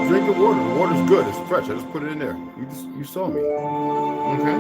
Drink the water. The water's good. It's fresh. I just put it in there. You saw me. Okay.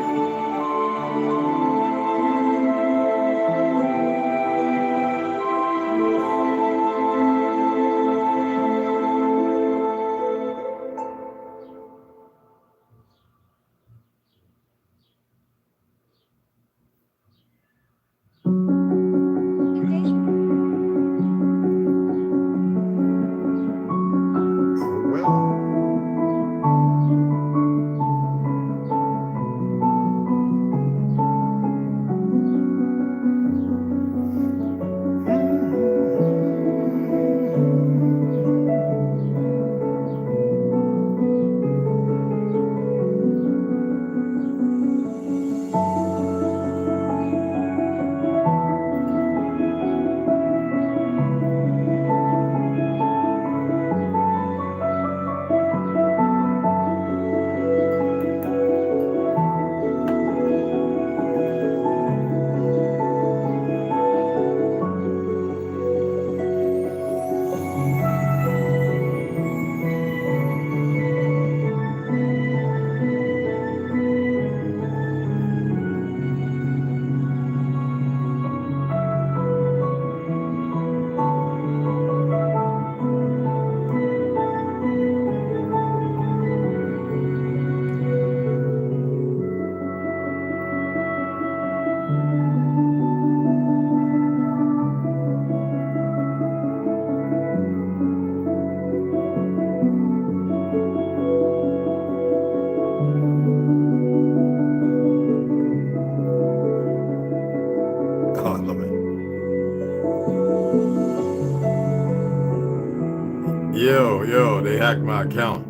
Yo, they hacked my account.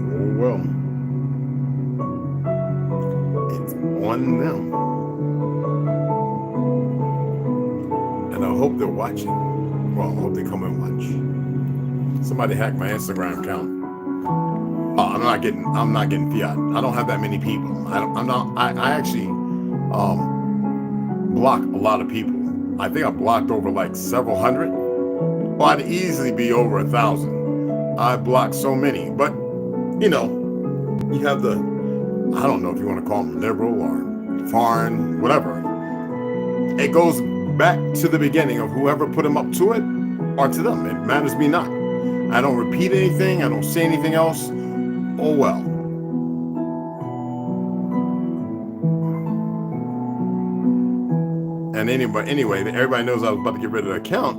Oh, well. It's on them. And I hope they're watching. Well, I hope they come and watch. Somebody hacked my Instagram account. Oh, I'm not getting fiat. I don't have that many people. I actually block a lot of people. I think I blocked over like several hundred. Well, I'd easily be over 1,000. I blocked so many, but you know, you have the, I don't know if you want to call them liberal or foreign, whatever. It goes back to the beginning of whoever put them up to it or to them. It matters me not. I don't repeat anything. I don't say anything else. Oh well. And anyway, everybody knows I was about to get rid of the account.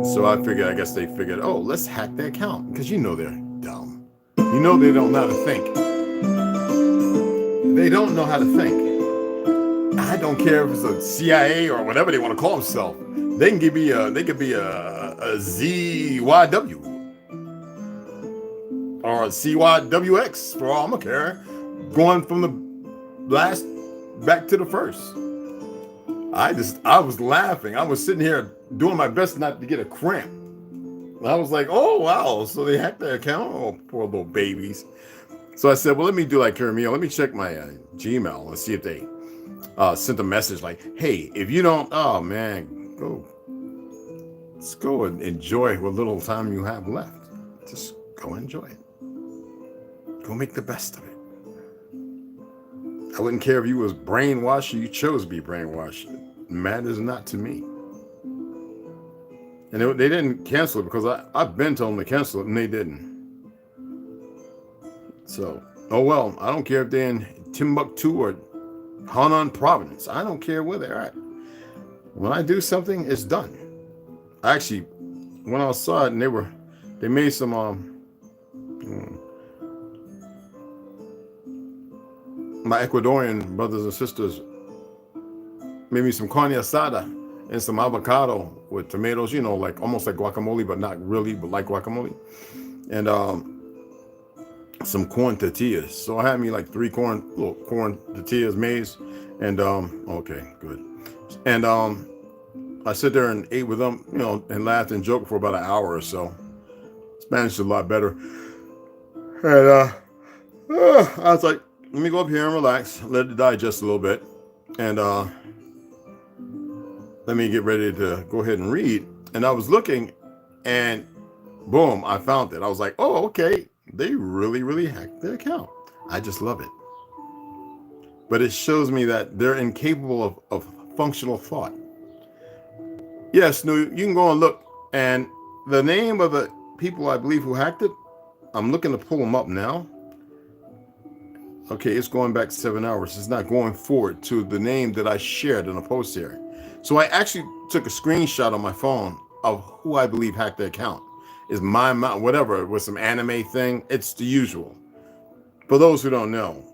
So I guess they figured, oh, let's hack the account. Because you know they're dumb. You know they don't know how to think. They don't know how to think. I don't care if it's a CIA or whatever they want to call themselves. They could be a ZYW. Or a CYWX for all I'm gonna care. Going from the last back to the first. I was laughing. I was sitting here doing my best not to get a cramp. I was like, oh, wow. So they hacked their account? Oh, poor little babies. So I said, well, let me do like Karamio. Let me check my Gmail and see if they sent a message like, hey, if you don't, oh, man, let's go and enjoy what little time you have left. Just go enjoy it. Go make the best of it. I wouldn't care if you was brainwashed or you chose to be brainwashed. It matters not to me. And they didn't cancel it because I've been told them to cancel it and they didn't. So, oh well, I don't care if they're in Timbuktu or Hannan Providence. I don't care where they're at. When I do something, it's done. Actually, when I saw it and they made some my Ecuadorian brothers and sisters made me some carne asada and some avocado with tomatoes, you know, like almost like guacamole, but not really, but like guacamole. And some corn tortillas. So I had me like 3 little corn tortillas, maize, and okay, good. And I sit there and ate with them, you know, and laughed and joked for about an hour or so. Spanish is a lot better. And I was like, let me go up here and relax, let it digest a little bit, and let me get ready to go ahead and read. And I was looking, and boom, I found it. I was like, oh, okay. They really hacked their account. I just love it. But it shows me that they're incapable of functional thought. Yes, no, you can go and look. And the name of the people I believe who hacked it, I'm looking to pull them up now. Okay, it's going back 7 hours. It's not going forward to the name that I shared in a post here. So I actually took a screenshot on my phone of who I believe hacked the account. Is my whatever, with some anime thing. It's the usual. For those who don't know,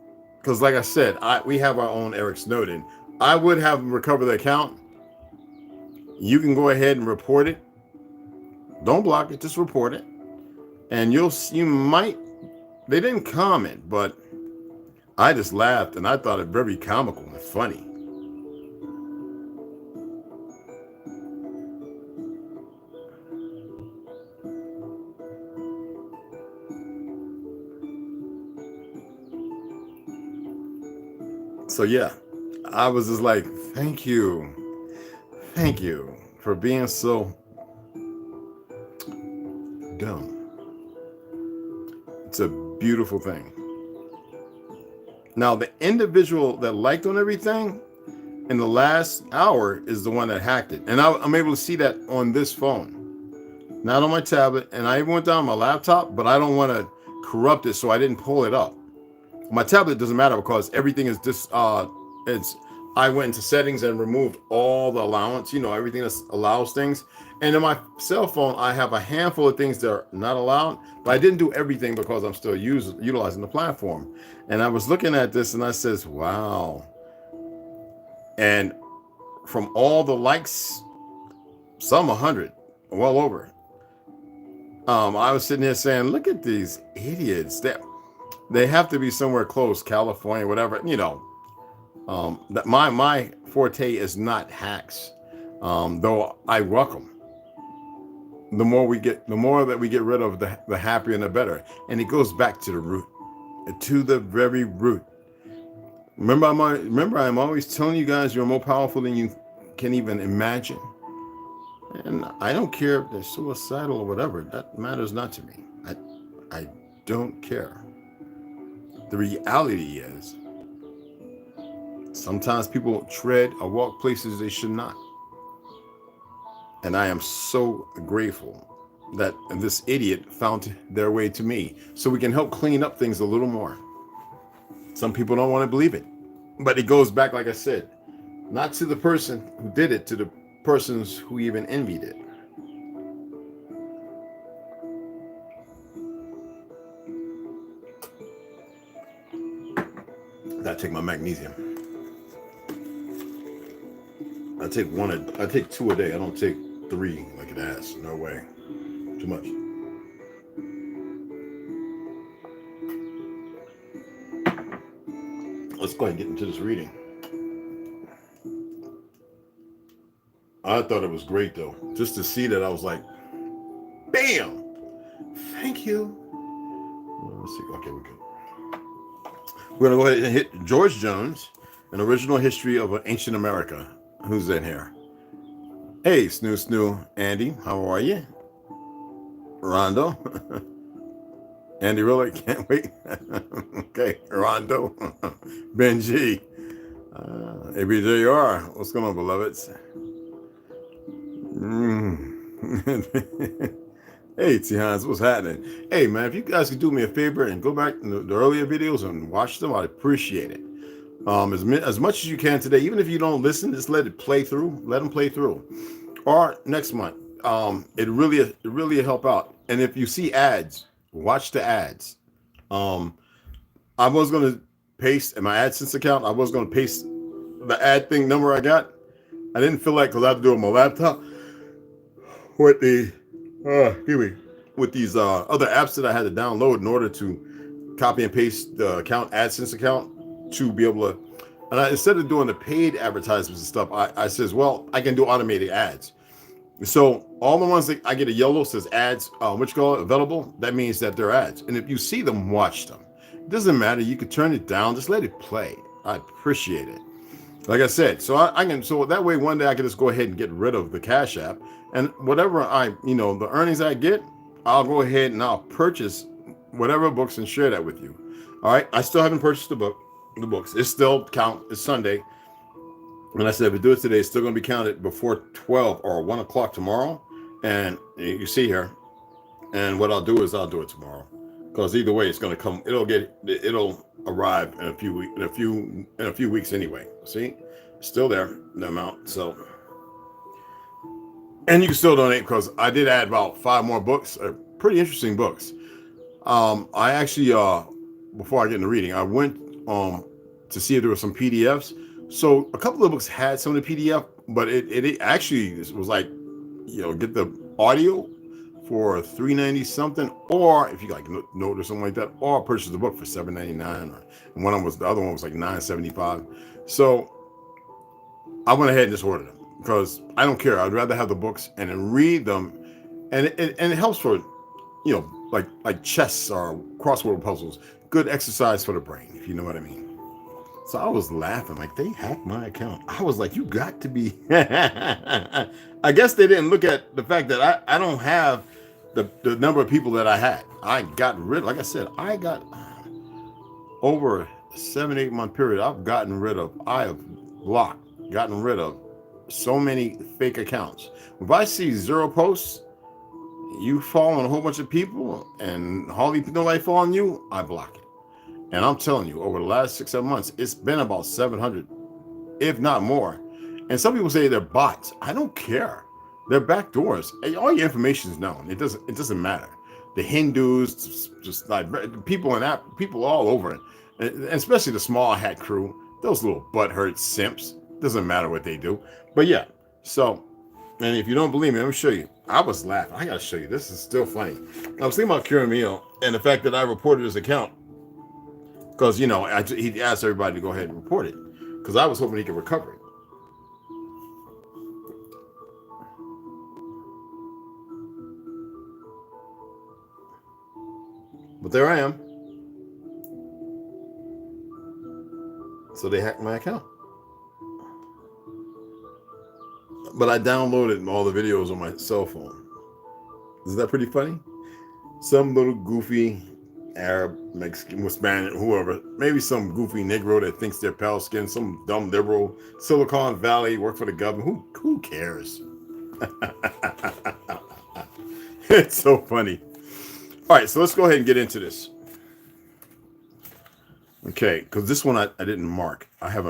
because like I said, we have our own Eric Snowden. I would have him recover the account. You can go ahead and report it. Don't block it, just report it. And you might, they didn't comment, but I just laughed and I thought it very comical and funny. So yeah, I was just like, thank you for being so dumb. It's a beautiful thing. Now, the individual that liked on everything in the last hour is the one that hacked it. And I'm able to see that on this phone, not on my tablet. And I even went down on my laptop, but I don't want to corrupt it, so I didn't pull it up. My tablet doesn't matter because everything is I went into settings and removed all the allowance, everything that allows things. And in my cell phone, I have a handful of things that are not allowed, but I didn't do everything because I'm still utilizing the platform. And I was looking at this and I says, wow. And from all the likes, some 100, well over. I was sitting here saying, look at these idiots. They have to be somewhere close, California, whatever, that my forte is not hacks, though I welcome. The more that we get rid of, the happier and the better. And it goes back to the root, to the very root. Remember, I'm always telling you guys you're more powerful than you can even imagine. And I don't care if they're suicidal or whatever. That matters not to me. I don't care. The reality is, sometimes people tread or walk places they should not. And I am so grateful that this idiot found their way to me so we can help clean up things a little more. Some people don't want to believe it, but it goes back, like I said, not to the person who did it, to the persons who even envied it. I gotta take my magnesium. I take 2 a day. I don't take 3 like it has. No way. Too much. Let's go ahead and get into this reading. I thought it was great though. Just to see that, I was like, bam! Thank you. Let's see. Okay, we're good. We're gonna go ahead and hit George Jones, An Original History of Ancient America. Who's in here? Hey, Snoo, Andy, how are you? Rondo. Andy, really? Can't wait. Okay, Rondo. Benji. ABJR. What's going on, beloveds? Hey, T-Hans, what's happening? Hey, man, if you guys could do me a favor and go back to the earlier videos and watch them, I'd appreciate it. As much as you can today, even if you don't listen, just let it play through. Let them play through. Or next month, it really help out. And if you see ads, watch the ads. I was going to paste in my AdSense account. I was going to paste the ad thing number I got. I didn't feel like, because I have to do it on my laptop with these other apps that I had to download in order to copy and paste the AdSense account to be able to. And instead of doing the paid advertisements and stuff, I says, well, I can do automated ads. So all the ones that I get a yellow says ads, available, that means that they're ads. And if you see them, watch them. It doesn't matter. You can turn it down. Just let it play. I appreciate it. like I said, so I can, so that way one day I can just go ahead and get rid of the Cash App, and whatever the earnings I get, I'll go ahead and I'll purchase whatever books and share that with you. All right. I still haven't purchased the books. It's still count. It's Sunday. And I said, if we do it today, it's still going to be counted before 12 or 1 o'clock tomorrow. And you see here, and what I'll do is I'll do it tomorrow, because either way it's going to come. It'll arrive in a few weeks anyway. See, still there, the amount. So, and you can still donate, because I did add about 5 more books, pretty interesting books. I actually, before I get into reading, I went to see if there were some PDFs. So a couple of books had some of the PDF, but it actually was like, get the audio for $3.90 something, or if you like note or something like that, or purchase the book for $7.99, and the other one was like $9.75. So I went ahead and just ordered them, because I don't care. I'd rather have the books and then read them, and it helps for, like chess or crossword puzzles. Good exercise for the brain, if you know what I mean. So I was laughing, like, they hacked my account. I was like, you got to be. I guess they didn't look at the fact that I don't have the number of people that I had. I got rid, like I said, I got over a 7-8 month period. I have gotten rid of so many fake accounts. If I see 0 posts, you follow a whole bunch of people and hardly nobody following you, I block it. And I'm telling you, over the last 6-7 months, it's been about 700, if not more. And some people say they're bots. I don't care. They're backdoors. All your information is known. It doesn't matter. The Hindus, just like people all over it, and especially the small hat crew, those little butthurt simps. Doesn't matter what they do. But yeah, so, and if you don't believe me, let me show you. I was laughing. I gotta show you. This is still funny. I was thinking about Kieran Meal and the fact that I reported his account, because he asked everybody to go ahead and report it, because I was hoping he could recover it. But there I am. So they hacked my account. But I downloaded all the videos on my cell phone. Isn't that pretty funny? Some little goofy Arab, Mexican, Spanish, whoever, maybe some goofy Negro that thinks they're pale skinned, some dumb liberal, Silicon Valley, work for the government. Who cares? It's so funny. All right, so let's go ahead and get into this. Okay, because this one I didn't mark. I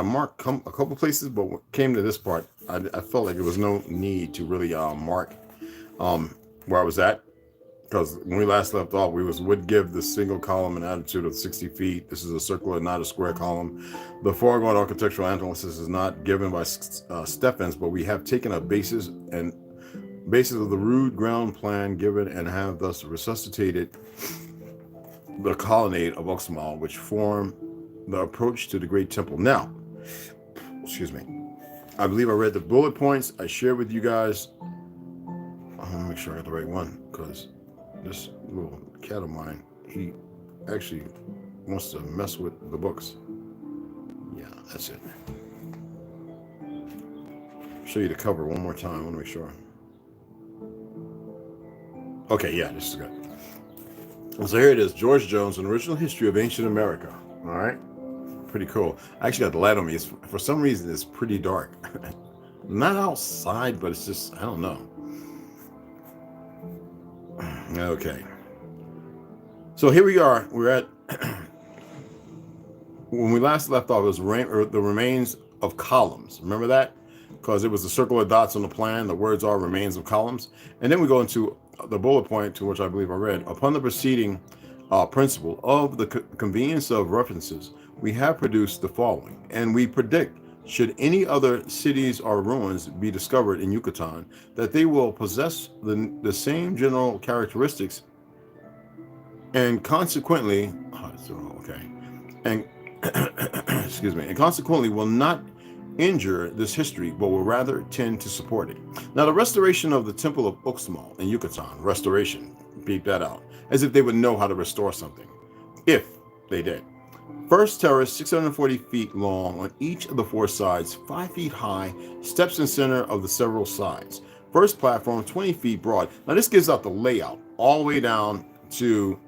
marked a couple places, but when it came to this part, I felt like there was no need to really mark where I was at. Because when we last left off, would give the single column an altitude of 60 feet. This is a circular, not a square column. The foregoing architectural analysis is not given by Stephens, but we have taken a basis of the rude ground plan given and have thus resuscitated the colonnade of Uxmal, which form the approach to the Great Temple. Now, excuse me, I believe I read the bullet points I shared with you guys. I want to make sure I got the right one, because this little cat of mine, he actually wants to mess with the books. Yeah, that's it. Show you the cover one more time. I want to make sure. Okay, yeah, this is good. So here it is, George Jones, An Original History of Ancient America. All right, pretty cool. I actually got the light on me. For some reason, it's pretty dark. Not outside, but it's just, I don't know. Okay. So here we are. We're at, when we last left off, it was the remains of columns. Remember that? Because it was the circle of dots on the plan. The words are remains of columns. And then we go into the bullet point, to which I believe I read. Upon the preceding principle of the convenience of references, we have produced the following. And we predict, should any other cities or ruins be discovered in Yucatan, that they will possess the same general characteristics, and consequently, and excuse me, and consequently will not injure this history, but will rather tend to support it. Now, the restoration of the Temple of Uxmal in Yucatan, restoration, beep that out, as if they would know how to restore something, if they did, First terrace, 640 feet long on each of the four sides, 5 feet high, steps in center of the several sides. First platform, 20 feet broad. Now this gives out the layout all the way down to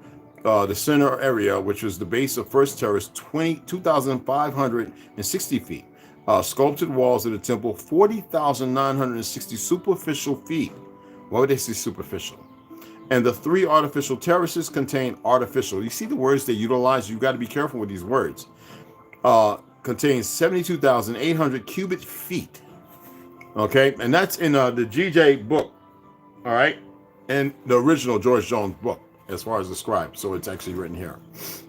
the center area, which was the base of first terrace, 2,560 feet. Sculpted walls of the temple, 40,960 superficial feet. Why would they say superficial? And the 3 artificial terraces contain artificial. You see the words they utilize? You got to be careful with these words. Contains 72,800 cubic feet. Okay, and that's in the GJ book. All right, and the original George Jones book, as far as described. So it's actually written here.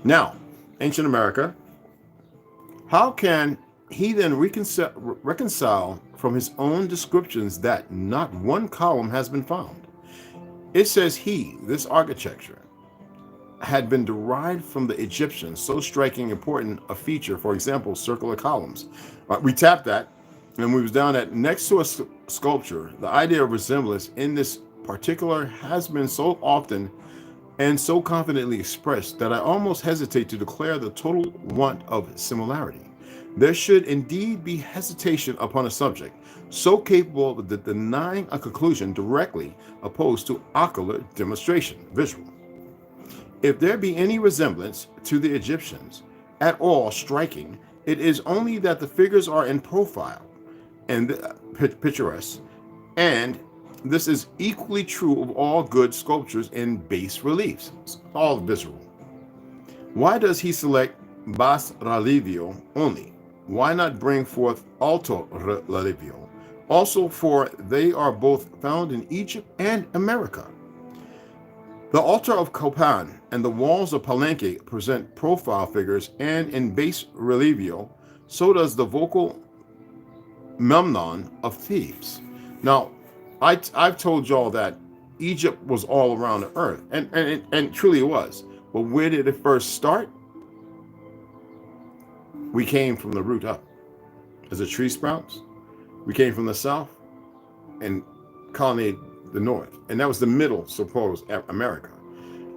Now, ancient America. How can he then reconcile from his own descriptions that not one column has been found? It says this architecture, had been derived from the Egyptians, so striking important a feature, for example, circular columns. We tapped that, and we was down at next to a sculpture. The idea of resemblance in this particular has been so often and so confidently expressed that I almost hesitate to declare the total want of similarity. There should indeed be hesitation upon a subject so capable of denying a conclusion directly opposed to ocular demonstration, visual. If there be any resemblance to the Egyptians at all striking, it is only that the figures are in profile and picturesque, and this is equally true of all good sculptures in bas reliefs, all visceral. Why does he select bas relievio only? Why not bring forth alto relievio? Also, for they are both found in Egypt and America. The altar of Copan and the walls of Palenque present profile figures, and in bas relievio, so does the vocal Memnon of Thebes. Now, I've told y'all that Egypt was all around the earth, and truly it was. But where did it first start? We came from the root up. As a tree sprouts, we came from the south and colonized the north, and that was the middle, supposed America.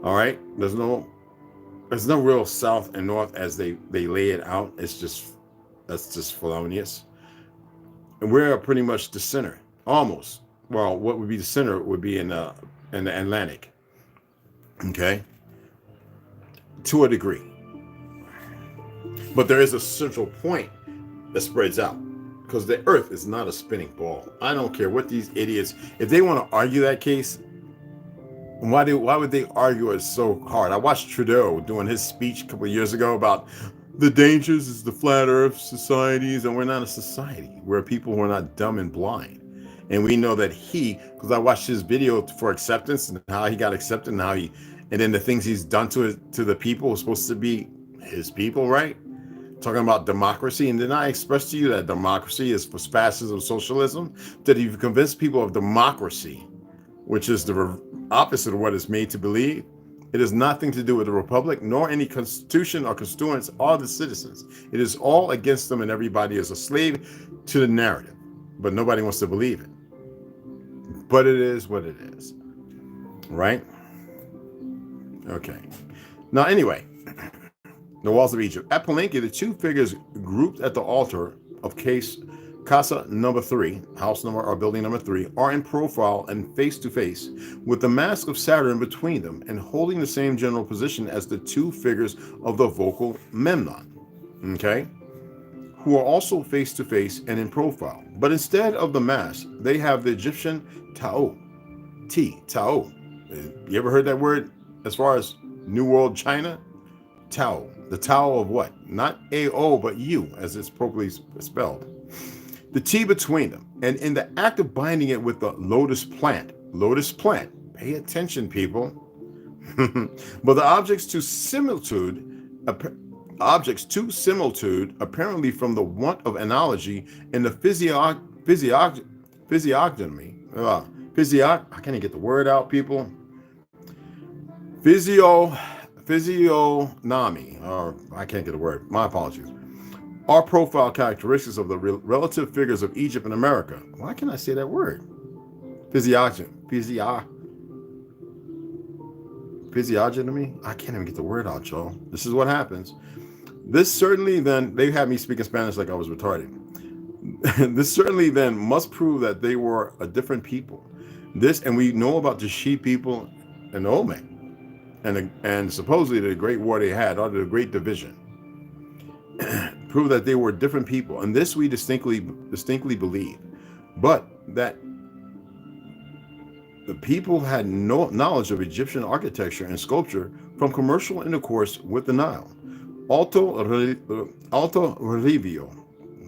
All right, there's no real south and north as they lay it out. That's just felonious, and we're pretty much the center, almost. Well, what would be the center would be in the Atlantic. Okay, to a degree, but there is a central point that spreads out. Because the earth is not a spinning ball. I don't care what these idiots, if they want to argue that case, why would they argue it so hard? I watched Trudeau doing his speech a couple of years ago about the dangers is the flat earth societies, and we're not a society. We're people who are not dumb and blind. And we know that because I watched his video for acceptance and how he got accepted and and then the things he's done to the people who are supposed to be his people, right? Talking about democracy, and then I expressed to you that democracy is for fascism, socialism, that if you convince people of democracy, which is the opposite of what it's made to believe, it has nothing to do with the republic, nor any constitution or constituents or the citizens. It is all against them, and everybody is a slave to the narrative, but nobody wants to believe it. But it is what it is, right? Okay. Now, anyway, the walls of Egypt. At Palenque, the 2 figures grouped at the altar of Casa number 3, house number or building number 3, are in profile and face to face, with the mask of Saturn between them and holding the same general position as the 2 figures of the vocal Memnon, okay, who are also face to face and in profile. But instead of the mask, they have the Egyptian Tao. Tao. You ever heard that word as far as New World China? Tao. The Tao of what? Not A-O, but U, as it's appropriately spelled. The T between them, and in the act of binding it with the lotus plant, pay attention, people. But the objects to similitude, apparently from the want of analogy in the physiognomy, I can't even get the word out, people. Physiognomy, or I can't get a word, my apologies, are profile characteristics of the relative figures of Egypt and America. Why can't I say that word? Physiognomy? I can't even get the word out, y'all. This is what happens. This certainly then, they had me speaking Spanish like I was retarded. This certainly then must prove that they were a different people. This, and we know about the She people and the Olmec, and supposedly the great war they had, or the great division, prove that they were different people. And this we distinctly believe. But that the people had no knowledge of Egyptian architecture and sculpture from commercial intercourse with the Nile. Alto Relievo.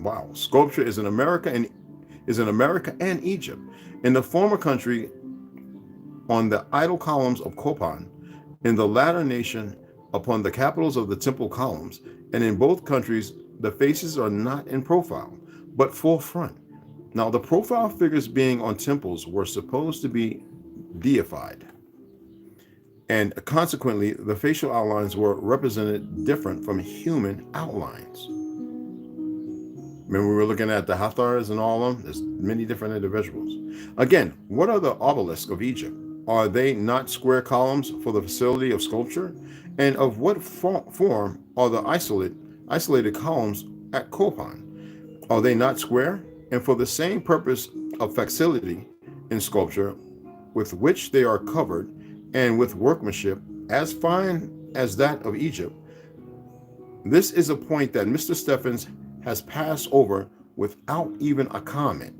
Wow, sculpture is in America and Egypt. In the former country, on the idol columns of Copan, in the latter nation, upon the capitals of the temple columns, and in both countries, the faces are not in profile, but full front. Now, the profile figures being on temples were supposed to be deified, and consequently, the facial outlines were represented different from human outlines. Remember, we were looking at the Hathars and all of them? There's many different individuals. Again, what are the obelisks of Egypt? Are they not square columns for the facility of sculpture? And of what form are the isolated columns at Copan? Are they not square? And for the same purpose of facility in sculpture with which they are covered, and with workmanship as fine as that of Egypt, this is a point that Mr. Stephens has passed over without even a comment.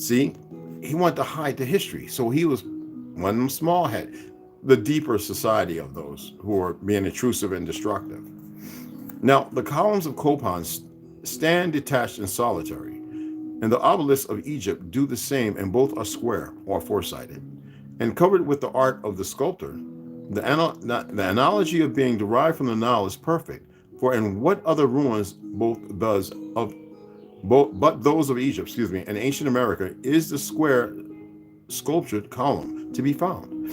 See, he wanted to hide the history, so he was one of them small head, the deeper society of those who are being intrusive and destructive. Now, the columns of Copan stand detached and solitary, and the obelisks of Egypt do the same, and both are square or four-sided, and covered with the art of the sculptor. The analogy of being derived from the Nile is perfect, for in what other ruins but those of Egypt, and ancient America, is the square sculptured column to be found?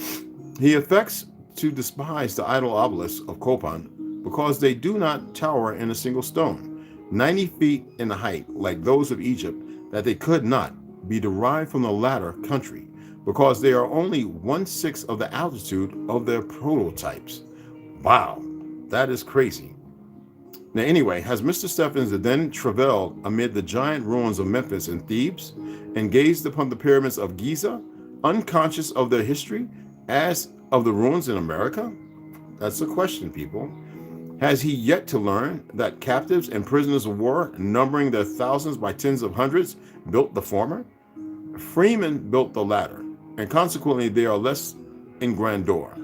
He affects to despise the idol obelisks of Copan because they do not tower in a single stone, 90 feet in height, like those of Egypt, that they could not be derived from the latter country, because they are only 1/6 of the altitude of their prototypes. Wow, that is crazy. Now anyway, has Mr. Stephens then traveled amid the giant ruins of Memphis and Thebes, and gazed upon the pyramids of Giza, unconscious of their history as of the ruins in America? That's the question, people. Has he yet to learn that captives and prisoners of war, numbering their thousands by tens of hundreds, built the former? Freemen built the latter, and consequently they are less in grandeur.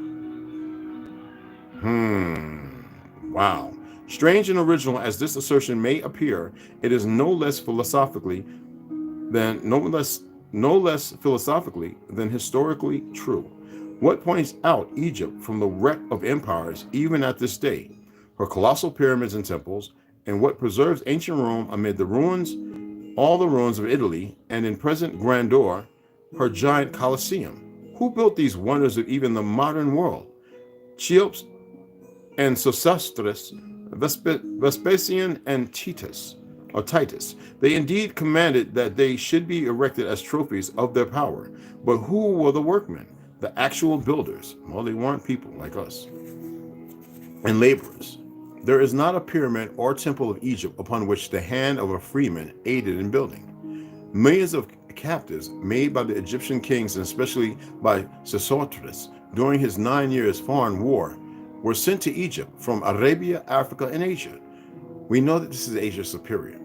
Wow. Strange and original as this assertion may appear, it is no less philosophically than historically true. What points out Egypt from the wreck of empires even at this day, her colossal pyramids and temples, and what preserves ancient Rome amid the ruins, all the ruins of Italy, and in present grandeur, her giant Colosseum? Who built these wonders of even the modern world? Cheops and Sosostris, Vespasian and Titus. They indeed commanded that they should be erected as trophies of their power. But who were the workmen? The actual builders? Well, they weren't people like us. And laborers. There is not a pyramid or temple of Egypt upon which the hand of a freeman aided in building. Millions of captives made by the Egyptian kings, and especially by Sesostris during his 9 years foreign war, were sent to Egypt from Arabia, Africa, and Asia. We know that this is Asia Superior.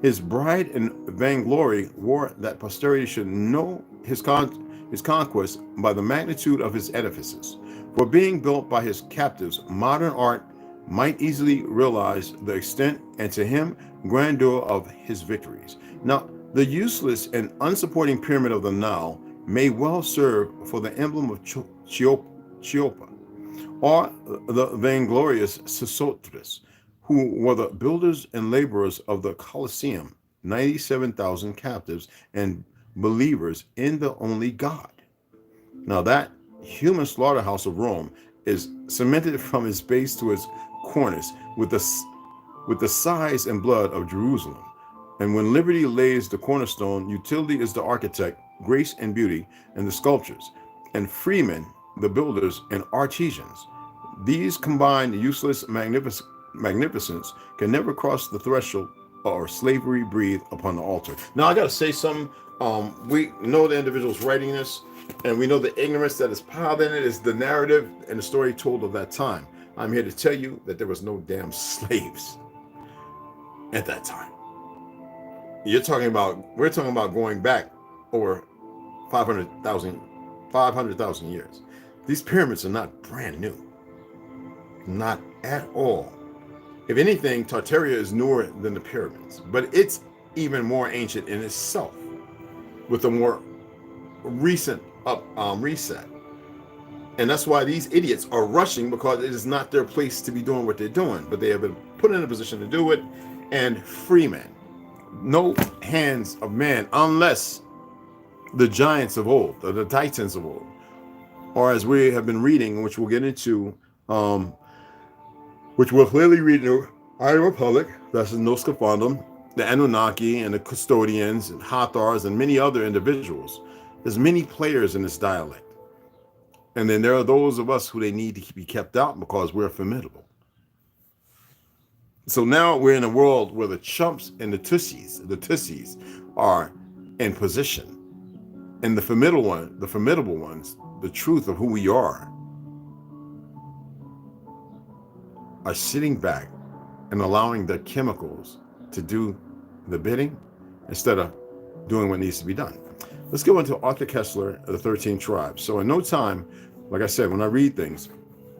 His bride and vainglory wore that posterity should know his conquest by the magnitude of his edifices. For being built by his captives, modern art might easily realize the extent and to him grandeur of his victories. Now, the useless and unsupporting pyramid of the Nile may well serve for the emblem of Cheopa, or the vainglorious Sesostris, who were the builders and laborers of the Colosseum, 97,000 captives and believers in the only God. Now that human slaughterhouse of Rome is cemented from its base to its cornice with the size and blood of Jerusalem. And when liberty lays the cornerstone, utility is the architect, grace and beauty, and the sculptures, and freemen, the builders and artisans. These combine useless magnificence can never cross the threshold or slavery breathe upon the altar. Now, I got to say something. We know the individuals writing this, and we know the ignorance that is piled in it is the narrative and the story told of that time. I'm here to tell you that there was no damn slaves at that time. We're talking about going back over 500,000 years. These pyramids are not brand new. Not at all. If anything, Tartaria is newer than the pyramids, but it's even more ancient in itself with a more recent reset. And that's why these idiots are rushing, because it is not their place to be doing what they're doing, but they have been put in a position to do it, and free men. No hands of man, unless the giants of old, or the titans of old, or as we have been reading, which we'll get into, which we'll clearly read in the Iron Republic, that's in No Scaphandum, the Anunnaki and the Custodians and Hathars and many other individuals. There's many players in this dialect. And then there are those of us who they need to be kept out because we're formidable. So now we're in a world where the chumps and the tussies are in position. And the formidable ones, the truth of who we are sitting back and allowing the chemicals to do the bidding instead of doing what needs to be done. Let's go into Arthur Koestler of the 13 Tribes. So in no time, like I said, when I read things,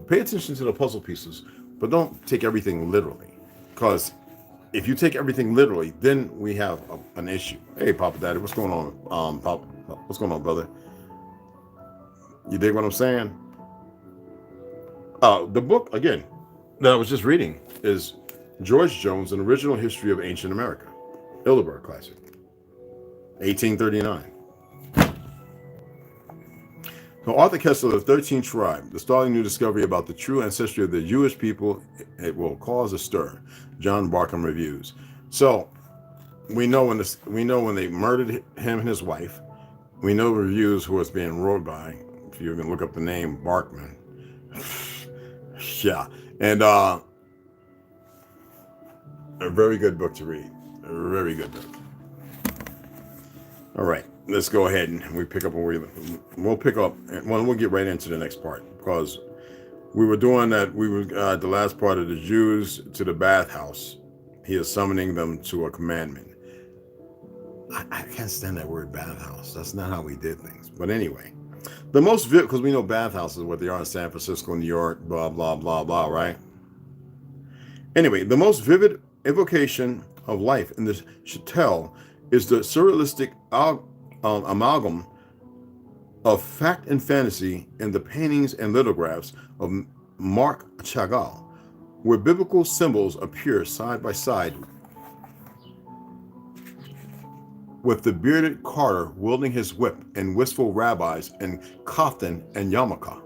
pay attention to the puzzle pieces, but don't take everything literally. Because if you take everything literally, then we have an issue. Hey, Papa Daddy, what's going on? Papa, what's going on, brother? You dig what I'm saying? The book, again, that I was just reading is George Jones, An Original History of Ancient America. Hilleberg classic. 1839. So Arthur Koestler, the 13th Tribe, the startling new discovery about the true ancestry of the Jewish people, it will cause a stir. John Barkham reviews. So we know when they murdered him and his wife. We know reviews who it's being wrote by. If you can look up the name Barkman. Yeah. And a very good book to read. A very good book. All right, let's go ahead and we pick up where we'll pick up. Well, we'll get right into the next part, because we were doing that. We were the last part of the Jews to the bathhouse. He is summoning them to a commandment. I can't stand that word bathhouse. That's not how we did things. But anyway, the most vivid, because we know bathhouses, what they are in San Francisco, New York, blah, blah, blah, blah, right? Anyway, the most vivid evocation of life in this chattel is the surrealistic amalgam of fact and fantasy in the paintings and lithographs of Marc Chagall, where biblical symbols appear side by side with the bearded carter wielding his whip and wistful rabbis in kaftan and yarmulke.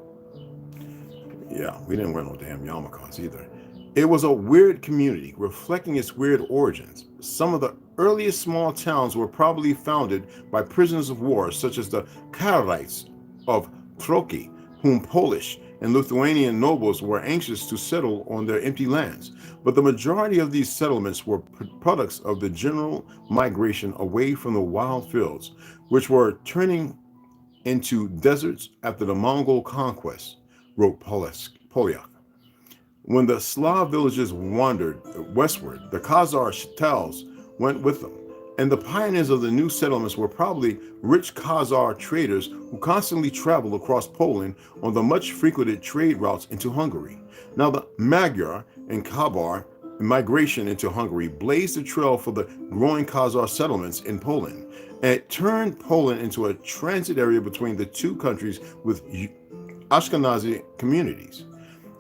Yeah, we didn't wear no damn yarmulkes either. It was a weird community reflecting its weird origins. Some of the earliest small towns were probably founded by prisoners of war, such as the Karaites of Troki, whom Polish and Lithuanian nobles were anxious to settle on their empty lands. But the majority of these settlements were products of the general migration away from the wild fields, which were turning into deserts after the Mongol conquest, wrote Polyak. When the Slav villages wandered westward, the Khazar chattels went with them, and the pioneers of the new settlements were probably rich Khazar traders who constantly traveled across Poland on the much frequented trade routes into Hungary. Now the Magyar and Kabar migration into Hungary blazed the trail for the growing Khazar settlements in Poland, and it turned Poland into a transit area between the two countries with Ashkenazi communities.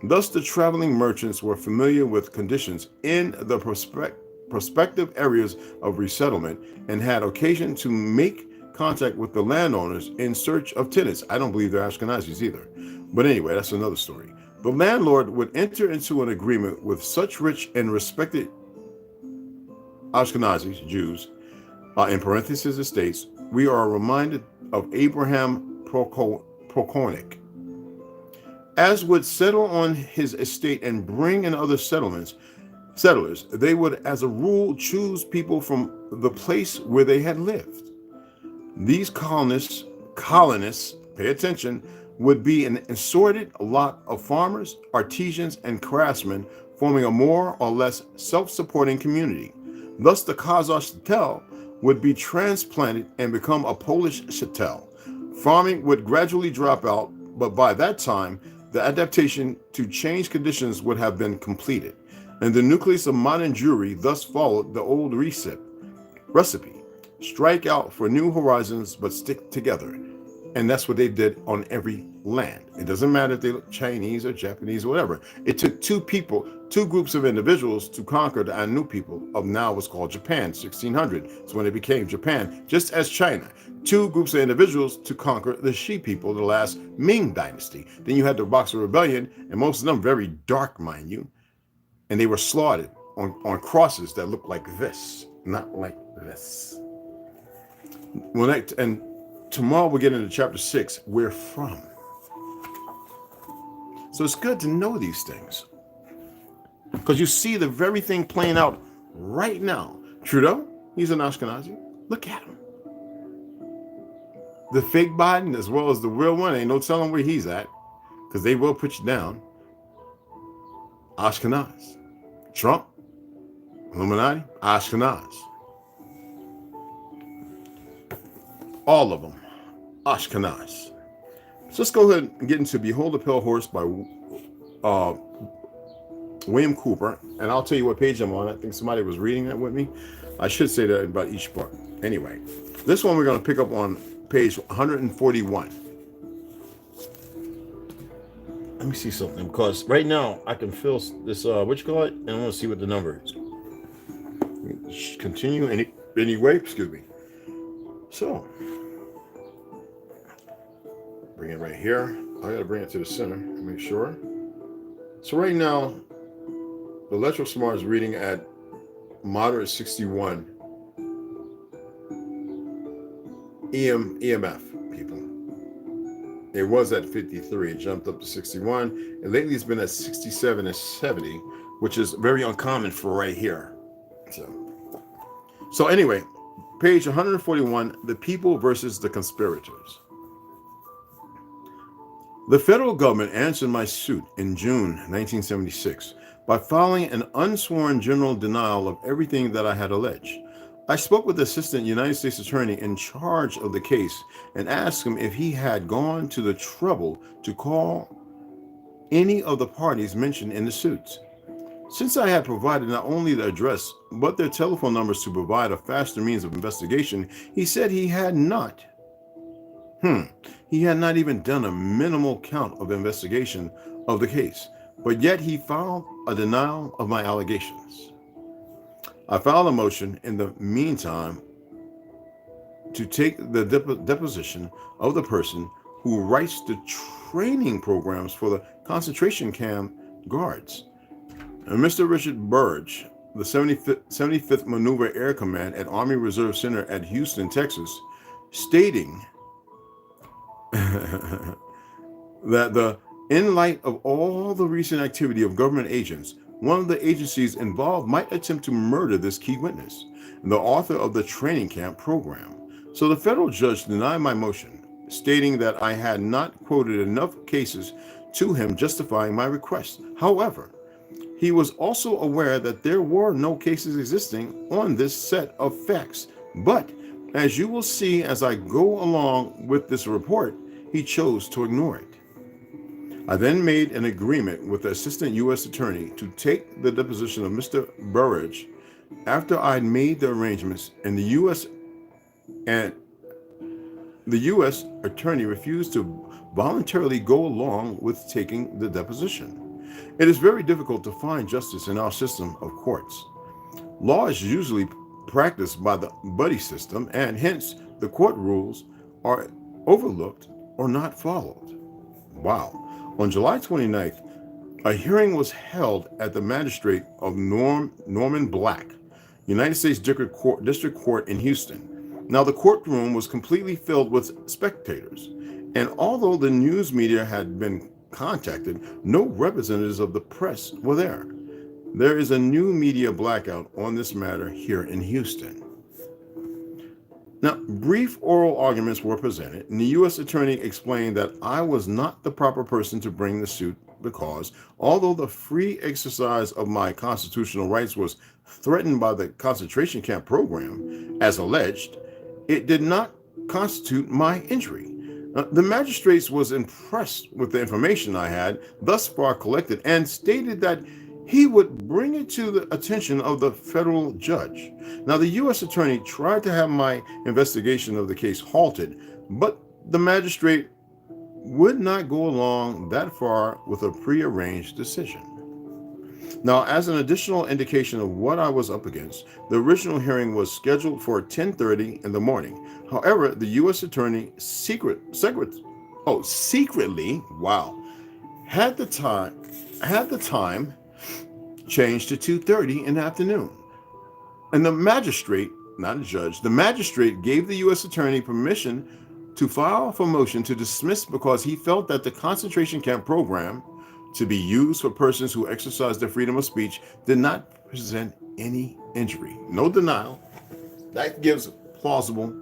Thus, the traveling merchants were familiar with conditions in the prospective areas of resettlement and had occasion to make contact with the landowners in search of tenants. I don't believe they're Ashkenazis either. But anyway, that's another story. The landlord would enter into an agreement with such rich and respected Ashkenazis, Jews, in parentheses estates. We are reminded of Abraham Prokonik, as would settle on his estate and bring in other settlements, settlers, they would, as a rule, choose people from the place where they had lived. These colonists, pay attention, would be an assorted lot of farmers, artisans, and craftsmen forming a more or less self-supporting community. Thus, the Kazakh shtetl would be transplanted and become a Polish shtetl. Farming would gradually drop out, but by that time, the adaptation to changed conditions would have been completed, and the nucleus of modern Jewry thus followed the old recipe. Strike out for new horizons, but stick together. And that's what they did on every land. It doesn't matter if they look Chinese or Japanese or whatever. It took two groups of individuals to conquer the Anu people of now what's called Japan. 1600 is when it became Japan, just as China. Two groups of individuals to conquer the Shi people, the last Ming dynasty. Then you had the Boxer Rebellion, and most of them very dark, mind you. And they were slaughtered on crosses that looked like this, not like this. And tomorrow we'll get into chapter 6, where from. So it's good to know these things, because you see the very thing playing out right now. Trudeau, he's an Ashkenazi. Look at him. The fake Biden as well as the real one, ain't no telling where he's at, because they will put you down. Ashkenaz. Trump, Illuminati, Ashkenaz. All of them, Ashkenaz. So let's go ahead and get into Behold the Pale Horse by William Cooper. And I'll tell you what page I'm on. I think somebody was reading that with me. I should say that about each part. Anyway, this one we're going to pick up on page 141. Let me see something, because right now I can feel this, what you call it? And I want to see what the number is. Continue anyway, excuse me. So, bring it right here. I got to bring it to the center to make sure. So right now, the ElectroSmart is reading at moderate 61 EMF, people. It was at 53. It jumped up to 61. And lately it's been at 67 and 70, which is very uncommon for right here. So anyway, page 141, The People versus the Conspirators. The federal government answered my suit in June 1976 by filing an unsworn general denial of everything that I had alleged. I spoke with the Assistant United States Attorney in charge of the case and asked him if he had gone to the trouble to call any of the parties mentioned in the suits. Since I had provided not only the address, but their telephone numbers to provide a faster means of investigation, he said he had not. He had not even done a minimal count of investigation of the case, but yet he filed a denial of my allegations. I filed a motion in the meantime to take the deposition of the person who writes the training programs for the concentration camp guards. And Mr. Richard Burge, the 75th Maneuver Air Command at Army Reserve Center at Houston, Texas, stating that in light of all the recent activity of government agents, one of the agencies involved might attempt to murder this key witness, the author of the training camp program. So the federal judge denied my motion, stating that I had not quoted enough cases to him justifying my request. However, he was also aware that there were no cases existing on this set of facts. But as you will see as I go along with this report, he chose to ignore it. I then made an agreement with the Assistant U.S. Attorney to take the deposition of Mr. Burridge after I'd made the arrangements, and the U.S. Attorney refused to voluntarily go along with taking the deposition. It is very difficult to find justice in our system of courts. Law is usually practiced by the buddy system, and hence the court rules are overlooked or not followed. Wow. On July 29th, a hearing was held at the magistrate of Norman Black, United States District Court in Houston. Now, the courtroom was completely filled with spectators, and although the news media had been contacted, no representatives of the press were there. There is a new media blackout on this matter here in Houston. Now, brief oral arguments were presented, and the U.S. Attorney explained that I was not the proper person to bring the suit because, although the free exercise of my constitutional rights was threatened by the concentration camp program, as alleged, it did not constitute my injury. The magistrate was impressed with the information I had thus far collected and stated that he would bring it to the attention of the federal judge. Now, the U.S. Attorney tried to have my investigation of the case halted, but the magistrate would not go along that far with a prearranged decision. Now, as an additional indication of what I was up against, the original hearing was scheduled for 10:30 in the morning. However, the U.S. Attorney secretly, had the time changed to 2:30 in the afternoon. And the magistrate, not a judge, the magistrate gave the U.S. Attorney permission to file for motion to dismiss because he felt that the concentration camp program to be used for persons who exercise their freedom of speech did not present any injury. No denial. That gives plausible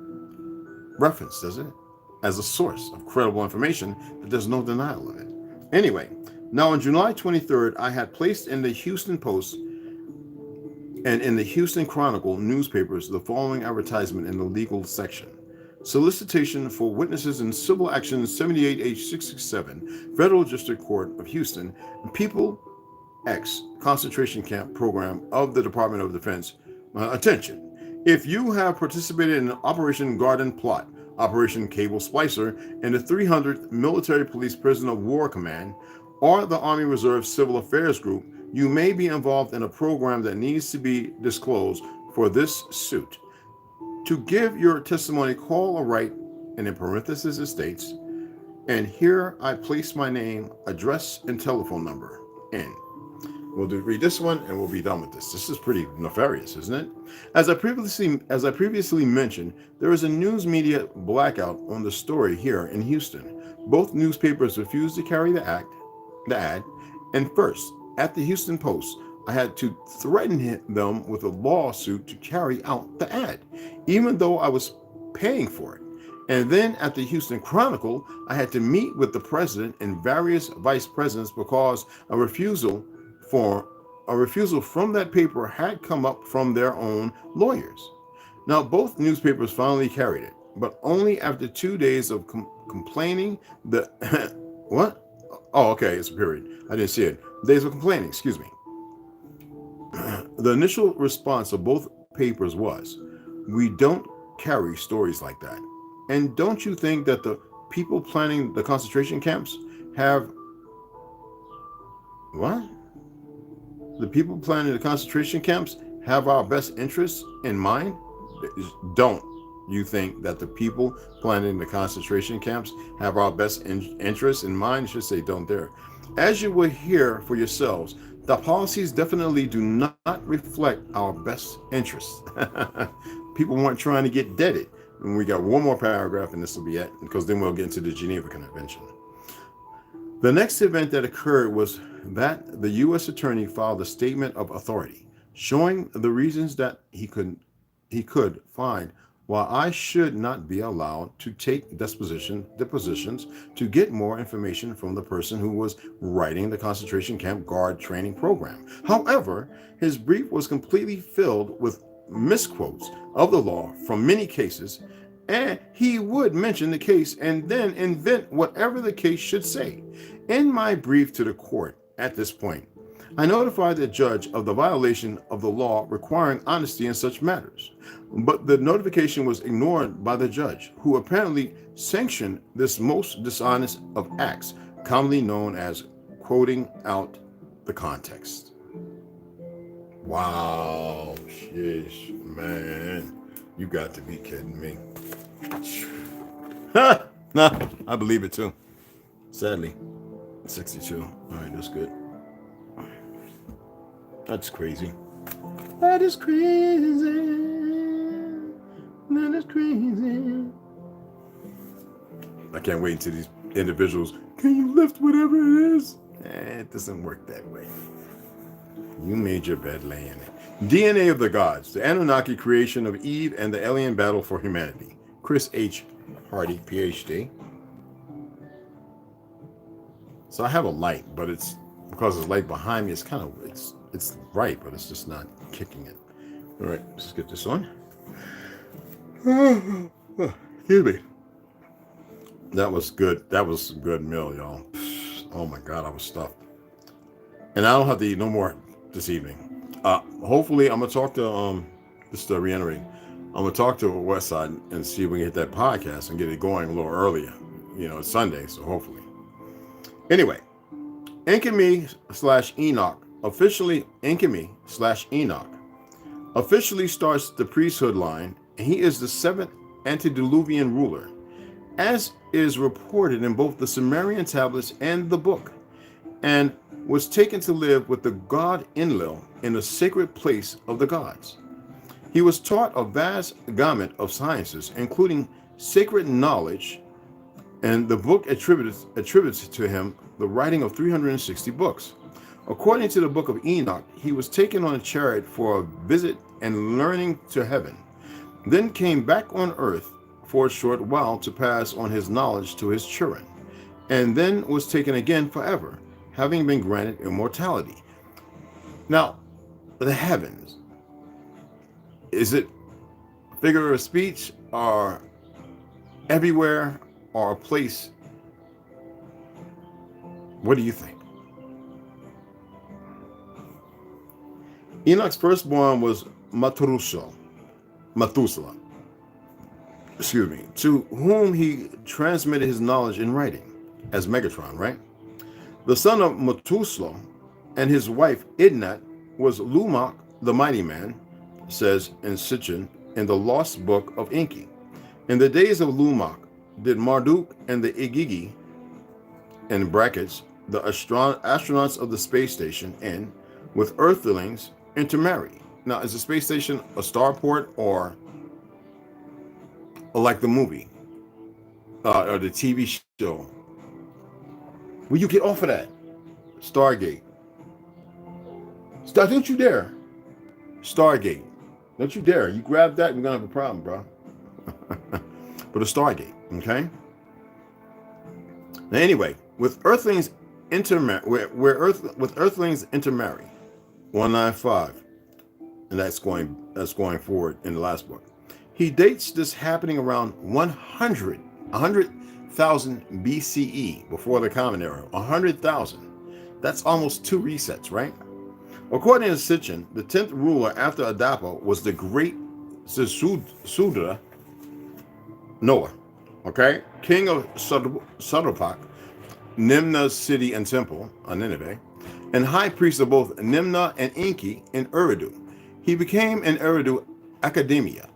reference, doesn't it? As a source of credible information, but there's no denial of it. Anyway, now on July 23rd, I had placed in the Houston Post and in the Houston Chronicle newspapers the following advertisement in the legal section. Solicitation for witnesses in civil action 78H667, Federal District Court of Houston, People X Concentration Camp Program of the Department of Defense. Attention. If you have participated in Operation Garden Plot, Operation Cable Splicer, and the 300th Military Police Prisoner of War Command, or the Army Reserve Civil Affairs Group, you may be involved in a program that needs to be disclosed for this suit. To give your testimony, call or write, and in parentheses it states, and here I place my name, address, and telephone number in. We'll read this one and we'll be done with this. This is pretty nefarious, isn't it? As I previously mentioned, there is a news media blackout on the story here in Houston. Both newspapers refused to carry the ad, and first, at the Houston Post, I had to threaten them with a lawsuit to carry out the ad, even though I was paying for it. And then at the Houston Chronicle, I had to meet with the president and various vice presidents because a refusal from that paper had come up from their own lawyers. Now, both newspapers finally carried it, but only after 2 days of complaining. What? Oh, okay, it's a period. I didn't see it. Days of complaining, excuse me. The initial response of both papers was, we don't carry stories like that. And don't you think that the people planning the concentration camps have... What? The people planning the concentration camps have our best interests in mind? Don't you think that the people planning the concentration camps have our best interests in mind? I should say don't there. As you will hear for yourselves, the policies definitely do not reflect our best interests. People weren't trying to get deaded. And we got one more paragraph and this will be it, because then we'll get into the Geneva Convention. The next event that occurred was that the U.S. Attorney filed a statement of authority showing the reasons that he could find why I should not be allowed to take depositions to get more information from the person who was writing the concentration camp guard training program. However, his brief was completely filled with misquotes of the law from many cases, and he would mention the case and then invent whatever the case should say. In my brief to the court at this point, I notified the judge of the violation of the law requiring honesty in such matters, but the notification was ignored by the judge, who apparently sanctioned this most dishonest of acts, commonly known as quoting out the context. Wow, sheesh, man, you got to be kidding me. Nah, I believe it too. Sadly, 62. All right, that's good. That's crazy. That is crazy. That is crazy. I can't wait until these individuals, can you lift whatever it is? It doesn't work that way. You made your bed, lay in it. DNA of the Gods, the Anunnaki creation of Eve and the alien battle for humanity. Chris H. Hardy, PhD. So I have a light, but it's because there's light behind me. It's kind of it's bright, but it's just not kicking it. All right, let's get this on. Excuse me. That was good. That was a good meal, y'all. Oh my God, I was stuffed. And I don't have to eat no more this evening. Hopefully, I'm gonna talk to just to reiterate, I'm gonna talk to Westside and see if we can get that podcast and get it going a little earlier. You know, it's Sunday, so hopefully. Anyway, Inkami/Enoch officially Inkami/Enoch officially starts the priesthood line, and he is the seventh antediluvian ruler, as is reported in both the Sumerian tablets and the book, and was taken to live with the god Enlil in the sacred place of the gods. He was taught a vast gamut of sciences, including sacred knowledge, and the book attributes to him the writing of 360 books. According to the book of Enoch, he was taken on a chariot for a visit and learning to heaven, then came back on earth for a short while to pass on his knowledge to his children, and then was taken again forever, having been granted immortality. Now, the heavens, is it a figure of speech, or everywhere, or a place? What do you think? Enoch's firstborn was Methuselah, to whom he transmitted his knowledge in writing, as Megatron, right? The son of Methuselah and his wife Idnat was Lumach the mighty man, says in Sitchin in the Lost Book of Enki. In the days of Lumach did Marduk and the Igigi, in brackets, the astronauts of the space station, and with earthlings intermarry. Now, is the space station a starport or like the movie or the TV show? Will you get off of that? Stargate. Don't you dare. Stargate. Don't you dare. You grab that, we're going to have a problem, bro. But a Stargate, okay? Now, anyway, with earthlings intermarry, with earthlings intermarry, 195, and that's going forward in the last book. He dates this happening around 100,000 BCE, before the Common Era. 100,000. That's almost 2 resets, right? According to Sitchin, the 10th ruler after Adapa was the great Sudra Noah, okay? King of Sadrapak, Nimna's city and temple on Nineveh, and high priest of both Nimna and Enki in Eridu. He became an Eridu academia,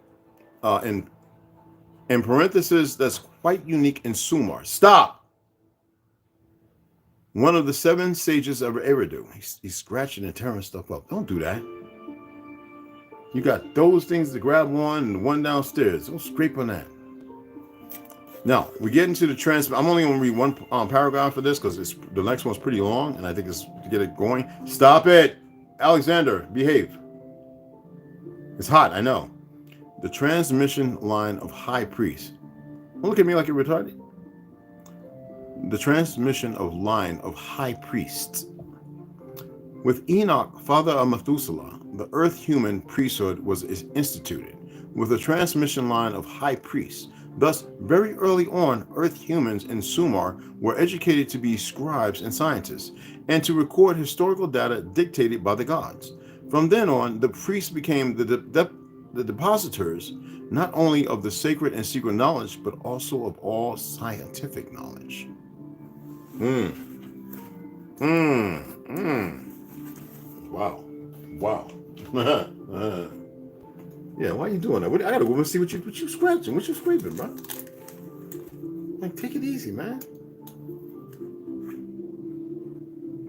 in parentheses, that's quite unique in Sumer. Stop! One of the 7 sages of Eridu. He's scratching and tearing stuff up. Don't do that. You got those things to grab on and the one downstairs. Don't scrape on that. Now, we get into the transcript. I'm only going to read one paragraph for this because the next one's pretty long, and I think it's to get it going. Stop it! Alexander, behave. It's hot, I know. The transmission line of high priest. Don't look at me like you're retarded. The transmission of line of high priests. With Enoch, father of Methuselah, the earth human priesthood was instituted, with a transmission line of high priests. Thus, very early on, earth humans in Sumer were educated to be scribes and scientists, and to record historical data dictated by the gods. From then on, the priests became the depositors not only of the sacred and secret knowledge, but also of all scientific knowledge. Wow. Yeah, why are you doing that? I gotta go and see what you scratching, what you scraping, bro. Like, take it easy, man.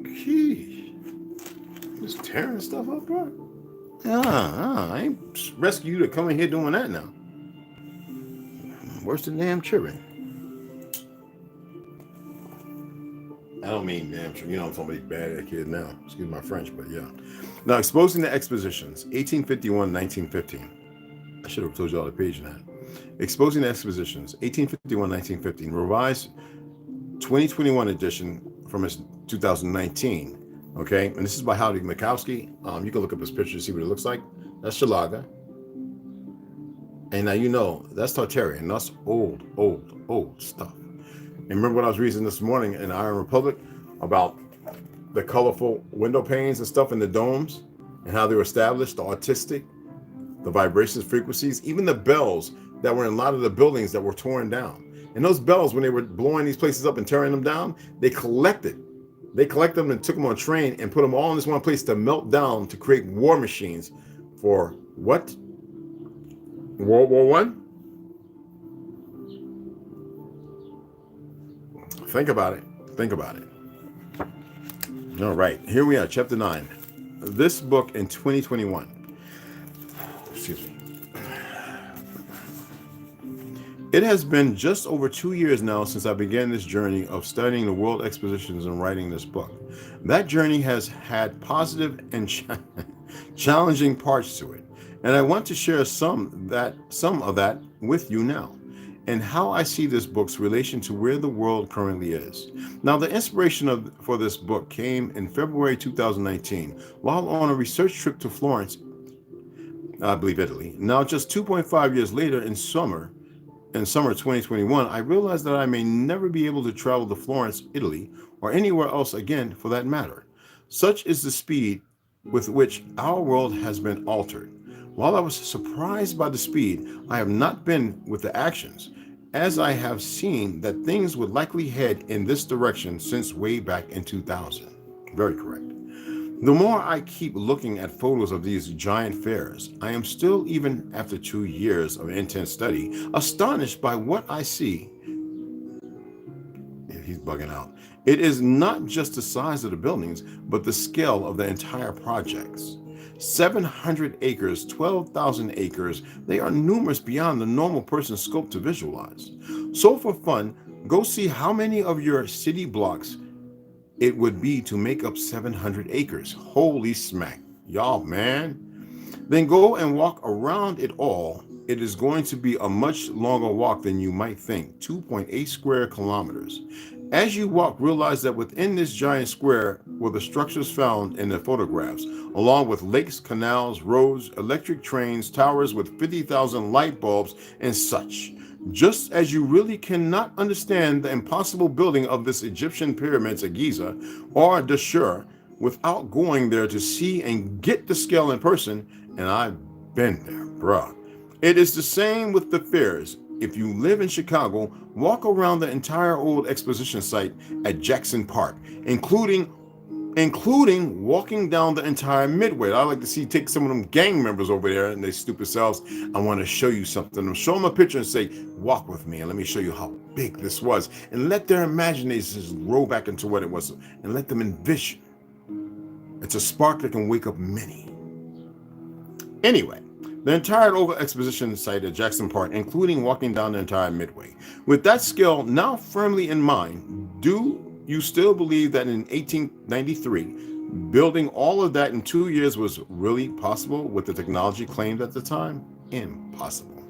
Sheesh. Just tearing stuff up, bro. I ain't rescue you to come in here doing that now. Worse than damn children. I don't mean damn sure. You know, I'm somebody bad at kid now. Excuse my French, but yeah. Now, exposing the expositions, 1851, 1915. I should have told you all the page in that. Exposing the expositions, 1851, 1915. Revised 2021 edition from its 2019. Okay, and this is by Howdy Mikowski. You can look up his picture to see what it looks like. That's Shalaga. And now you know that's Tartarian. That's old stuff. And remember what I was reading this morning in Iron Republic about the colorful window panes and stuff in the domes and how they were established, the autistic, the vibrations, frequencies, even the bells that were in a lot of the buildings that were torn down. And those bells, when they were blowing these places up and tearing them down, they collected them and took them on a train and put them all in this one place to melt down to create war machines for what? World War One? Think about it. All right, here we are, chapter 9. This book in 2021. Excuse me. It has been just over 2 years now since I began this journey of studying the world expositions and writing this book. That journey has had positive and challenging parts to it, and I want to share some of that with you now, and how I see this book's relation to where the world currently is. Now, the inspiration for this book came in February 2019 while on a research trip to Florence, I believe Italy. Now, just 2.5 years later in summer 2021, I realized that I may never be able to travel to Florence, Italy, or anywhere else again for that matter. Such is the speed with which our world has been altered. While I was surprised by the speed, I have not been with the actions, as I have seen that things would likely head in this direction since way back in 2000. Very correct. The more I keep looking at photos of these giant fairs, I am still, even after 2 years of intense study, astonished by what I see. He's bugging out. It is not just the size of the buildings, but the scale of the entire projects. 700 acres, 12,000 acres, they are numerous beyond the normal person's scope to visualize. So for fun, go see how many of your city blocks it would be to make up 700 acres. Holy smack. Y'all, man. Then go and walk around it all. It is going to be a much longer walk than you might think, 2.8 square kilometers. As you walk, realize that within this giant square were the structures found in the photographs, along with lakes, canals, roads, electric trains, towers with 50,000 light bulbs, and such. Just as you really cannot understand the impossible building of this Egyptian pyramids at Giza or Dashur without going there to see and get the scale in person, and I've been there, bruh. It is the same with the fairs. If you live in Chicago, walk around the entire old exposition site at Jackson Park, including walking down the entire Midway. I like to take some of them gang members over there and their stupid selves. I want to show you something. Show them a picture and say, walk with me and let me show you how big this was. And let their imaginations roll back into what it was and let them envision. It's a spark that can wake up many. Anyway, the entire old exposition site at Jackson Park, including walking down the entire Midway. With that skill now firmly in mind, do you still believe that in 1893, building all of that in 2 years was really possible with the technology claimed at the time? Impossible.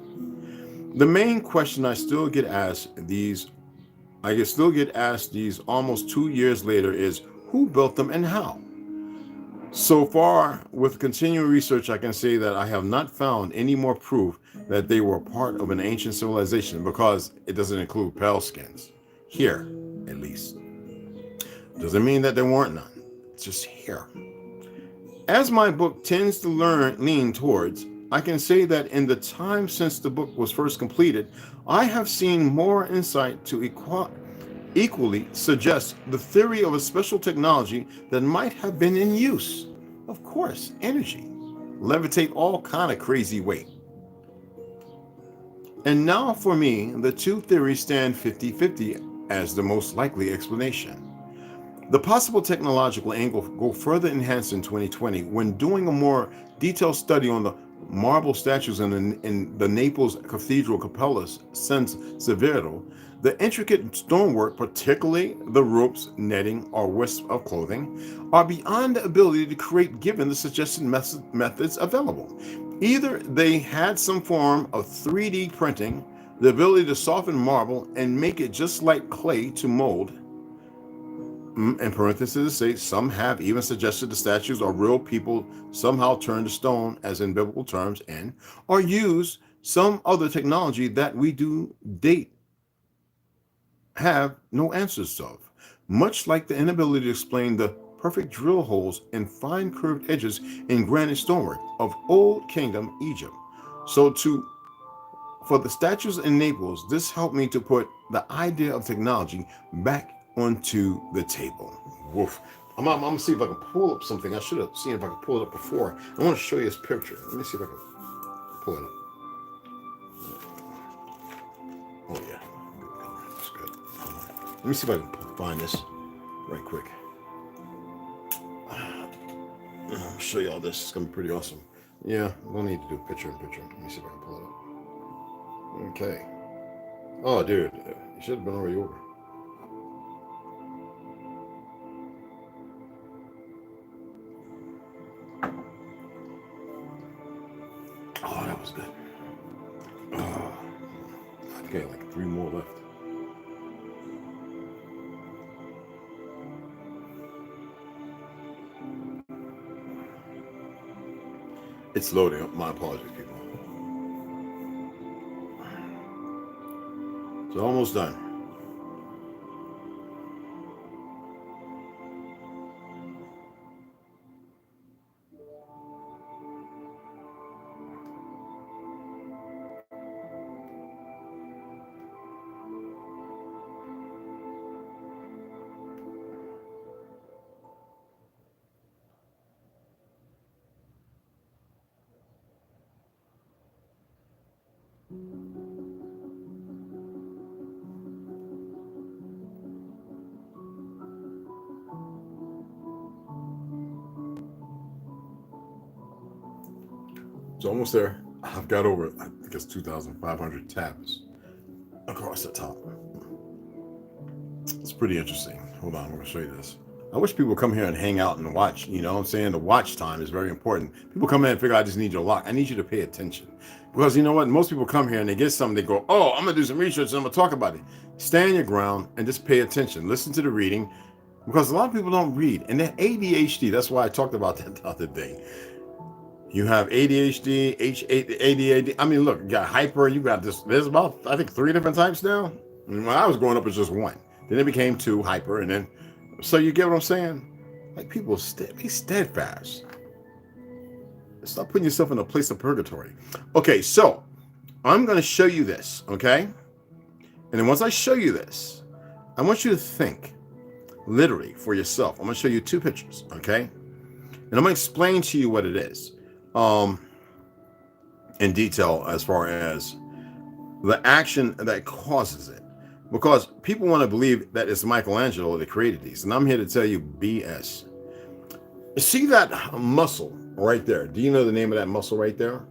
The main question I still get asked these almost 2 years later is, who built them and how? So far, with continuing research, I can say that I have not found any more proof that they were part of an ancient civilization, because it doesn't include pale skins. Here, at least. Doesn't mean that there weren't none. It's just here. As my book tends to lean towards, I can say that in the time since the book was first completed, I have seen more insight to equally suggest the theory of a special technology that might have been in use. Of course, energy. Levitate all kind of crazy weight. And now for me, the two theories stand 50-50 as the most likely explanation. The possible technological angle go further enhanced in 2020 when doing a more detailed study on the marble statues in the Naples Cathedral Cappella San Severo. The intricate stonework, particularly the ropes, netting, or wisps of clothing, are beyond the ability to create given the suggested methods available. Either they had some form of 3D printing, the ability to soften marble and make it just like clay to mold. In parentheses, say some have even suggested the statues are real people somehow turned to stone, as in biblical terms, and or use some other technology that we do date have no answers of, much like the inability to explain the perfect drill holes and fine curved edges in granite stonework of Old Kingdom Egypt. So for the statues in Naples, this helped me to put the idea of technology back onto the table. Woof. I'm gonna see if I can pull up something. I should have seen if I could pull it up before. I want to show you this picture. Let me see if I can pull it up. Oh yeah, that's good. Let me see if I can find this right quick. I'll show you all this. It's gonna be pretty awesome. Yeah, we'll need to do picture in picture. Let me see if I can pull it up. Okay. Oh, dude, it should have been already over. Oh, that was good. Oh, I think I got like 3 more left. It's loading up. My apologies, people. It's almost done. It's almost there. I've got over, I think it's 2,500 tabs across the top. It's pretty interesting. Hold on, I'm going to show you this. I wish people would come here and hang out and watch. You know what I'm saying? The watch time is very important. People come in and figure, I just need your lock. I need you to pay attention. Because you know what? Most people come here and they get something, they go, oh, I'm going to do some research and I'm going to talk about it. Stand your ground and just pay attention. Listen to the reading. Because a lot of people don't read. And they're ADHD. That's why I talked about that the other day. You have ADHD, ADHD. I mean, look, you got hyper. You got this. There's about, I think, 3 different types now. And when I was growing up, it was just 1. Then it became 2, hyper. And then, so you get what I'm saying? Like, people be steadfast. Stop putting yourself in a place of purgatory. Okay, so I'm going to show you this, okay? And then once I show you this, I want you to think literally for yourself. I'm going to show you 2 pictures, okay? And I'm going to explain to you what it is in detail as far as the action that causes it. Because people want to believe that it's Michelangelo that created these. And I'm here to tell you BS. See that muscle right there? Do you know the name of that muscle right there?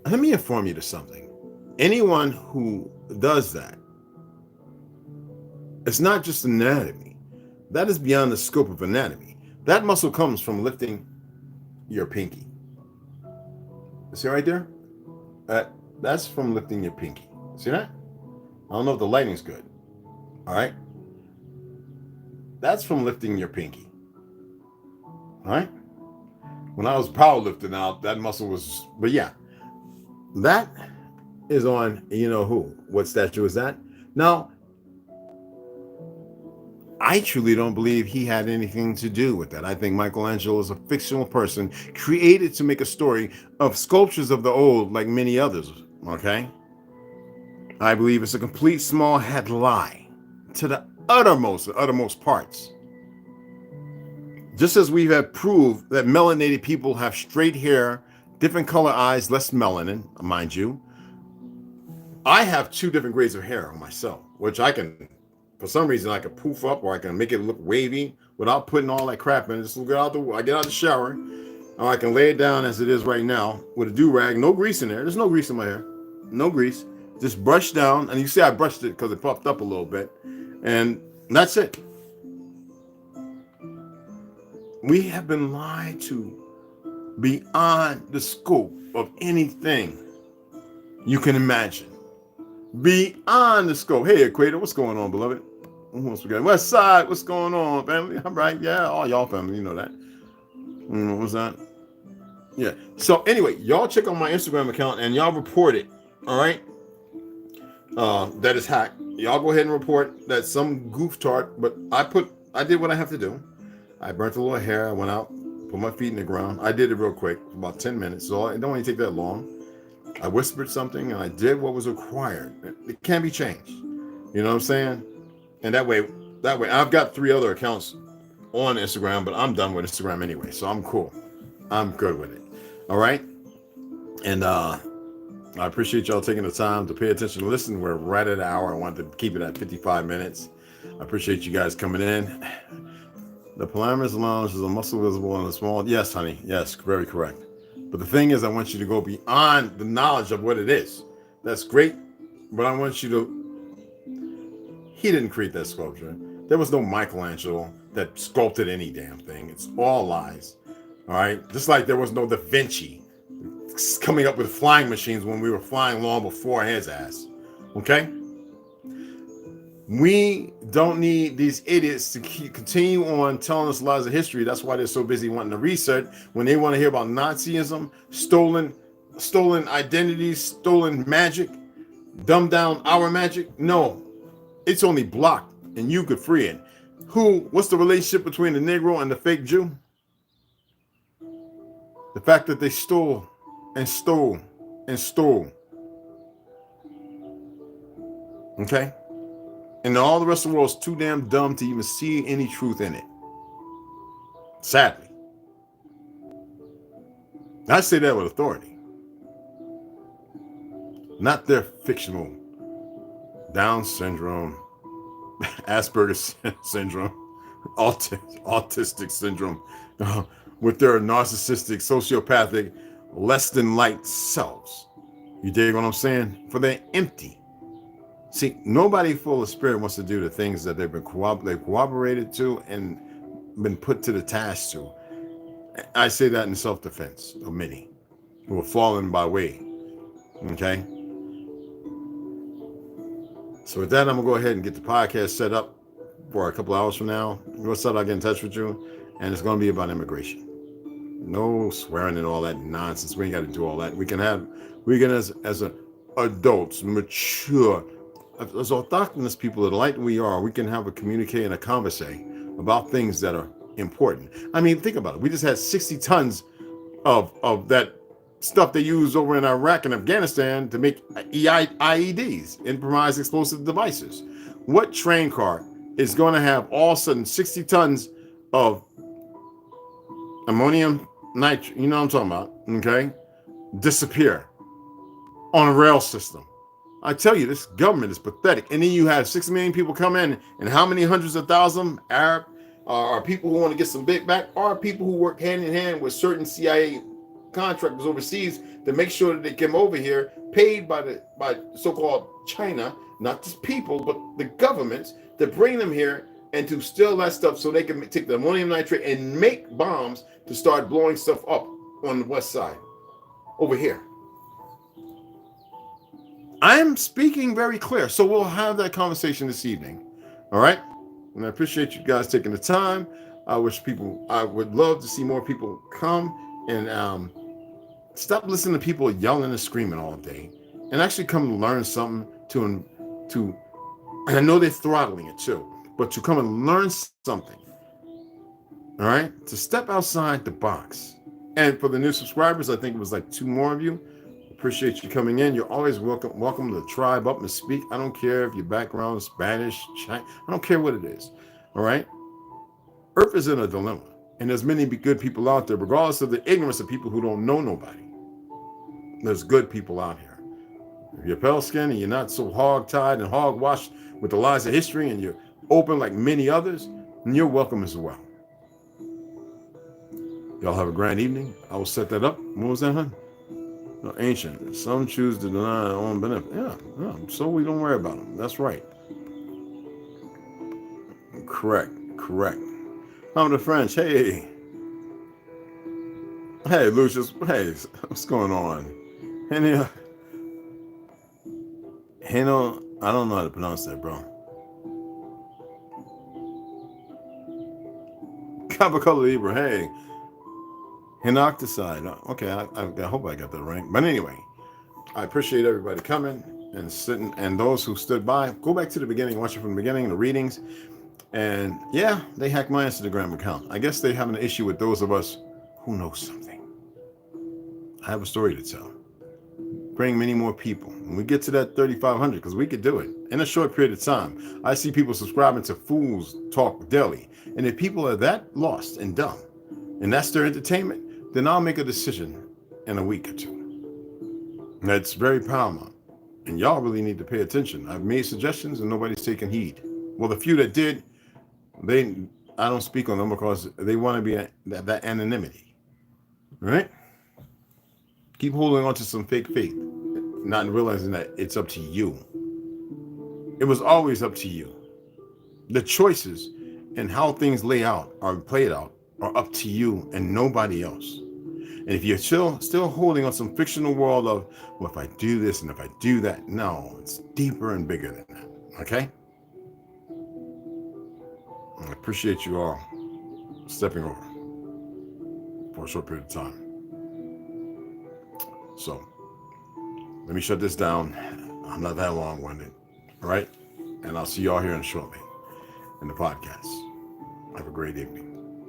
Let me inform you to something. Anyone who does that, it's not just anatomy. That is beyond the scope of anatomy. That muscle comes from lifting your pinky. See right there? That's from lifting your pinky. See that? I don't know if the lighting's good. All right? That's from lifting your pinky. All right? When I was powerlifting out, that muscle was, but yeah. That is on, you know who? What statue is that? Now, I truly don't believe he had anything to do with that. I think Michelangelo is a fictional person created to make a story of sculptures of the old, like many others, okay? I believe it's a complete small head lie to the uttermost parts. Just as we have proved that melanated people have straight hair, different color eyes, less melanin, mind you, I have 2 different grades of hair on myself, which I can, for some reason, I can poof up or I can make it look wavy without putting all that crap in. Just get out the shower, or I can lay it down as it is right now with a do-rag, no grease in there. There's no grease in my hair, no grease. Just brush down, and you see I brushed it because it puffed up a little bit, and that's it. We have been lied to beyond the scope of anything you can imagine. Beyond the scope. Hey, Equator, what's going on, beloved? Who else we got? West Side, what's going on, family? I'm right. Yeah, all y'all family, you know that. What was that? Yeah. So anyway, y'all check on my Instagram account and y'all report it. All right. That is hacked. Y'all go ahead and report that some goof tart, but I did what I have to do. I burnt a little hair. I went out, put my feet in the ground. I did it real quick, about 10 minutes. So it don't even take that long. I whispered something and I did what was required. It can be changed. You know what I'm saying? And that way, I've got 3 other accounts on Instagram, but I'm done with Instagram anyway. So I'm cool. I'm good with it. All right. And I appreciate y'all taking the time to pay attention and listen. We're right at an hour. I wanted to keep it at 55 minutes. I appreciate you guys coming in. The Polaris Lounge is a muscle visible in a small. Yes, honey. Yes, very correct. But the thing is, I want you to go beyond the knowledge of what it is. That's great. But I want you to. He didn't create that sculpture. There was no Michelangelo that sculpted any damn thing. It's all lies. All right. Just like there was no Da Vinci coming up with flying machines when we were flying long before his ass. Okay. We don't need these idiots to continue on telling us lies of history. That's why they're so busy wanting to research when they want to hear about Nazism, stolen identities, stolen magic, dumb down our magic. No, it's only blocked and you could free it. What's the relationship between the Negro and the fake Jew? The fact that they stole and stole and stole. Okay? And all the rest of the world is too damn dumb to even see any truth in it. Sadly. I say that with authority. Not their fictional Down syndrome, Asperger's syndrome, autistic syndrome, with their narcissistic, sociopathic, less than light selves. You dig what I'm saying? For they're empty. See, nobody full of spirit wants to do the things that they've cooperated to and been put to the task to. I say that in self-defense of many who have fallen by way. Okay? So with that, I'm going to go ahead and get the podcast set up for a couple hours from now. What's up? I'll get in touch with you. And it's going to be about immigration. No swearing and all that nonsense. We ain't got to do all that. We can as adults, mature, as orthodox people, the light we are, we can have a communicate and a conversation about things that are important. I mean, think about it. We just had 60 tons of that stuff they use over in Iraq and Afghanistan to make IEDs, improvised explosive devices. What train car is going to have all of a sudden 60 tons of ammonium nitrate, you know what I'm talking about, okay, disappear on a rail system? I tell you, this government is pathetic. And then you have 6 million people come in, and how many hundreds of thousands Arab are people who want to get some big back, are people who work hand in hand with certain CIA contractors overseas to make sure that they come over here, paid by so-called China, not just people, but the governments, to bring them here and to steal that stuff so they can take the ammonium nitrate and make bombs to start blowing stuff up on the west side over here. I'm speaking very clear. So we'll have that conversation this evening. All right. And I appreciate you guys taking the time. I would love to see more people come and stop listening to people yelling and screaming all day and actually come and learn something to, and I know they're throttling it too, but to come and learn something. All right. To step outside the box. And for the new subscribers, I think it was like 2 more of you. Appreciate you coming in. You're always welcome. Welcome to the tribe up and speak. I don't care if your background is Spanish, Chinese. I don't care what it is. All right. Earth is in a dilemma, and there's many good people out there, regardless of the ignorance of people who don't know nobody. There's good people out here. If you're pale skinned and you're not so hog-tied and hog-washed with the lies of history, and you're open like many others, then you're welcome as well. Y'all have a grand evening. I will set that up. What was that, hon? Ancient. Some choose to deny their own benefit. Yeah. So we don't worry about them. That's right. Correct. I'm the French. Hey, Lucius. Hey, what's going on? Henny, Heno, I don't know how to pronounce that, bro. Copper color Libra. Hey, Henocticide. Okay, I hope I got that right. But anyway, I appreciate everybody coming and sitting, and those who stood by. Go back to the beginning, watch it from the beginning, the readings. And yeah, they hacked my Instagram account. I guess they're having an issue with those of us who know something. I have a story to tell. Bring many more people. When we get to that 3,500, because we could do it in a short period of time. I see people subscribing to Fools Talk Daily. And if people are that lost and dumb, and that's their entertainment, then I'll make a decision in a week or two. That's very paramount. And y'all really need to pay attention. I've made suggestions and nobody's taking heed. Well, the few that did, I don't speak on them because they want to be that anonymity. Right? Keep holding on to some fake faith, not realizing that it's up to you. It was always up to you. The choices and how things played out are up to you and nobody else. And if you're still holding on some fictional world of, well, if I do this and if I do that, no, it's deeper and bigger than that. Okay? I appreciate you all stepping over for a short period of time. So, let me shut this down. I'm not that long-winded. All right? And I'll see y'all here shortly in the podcast. Have a great evening.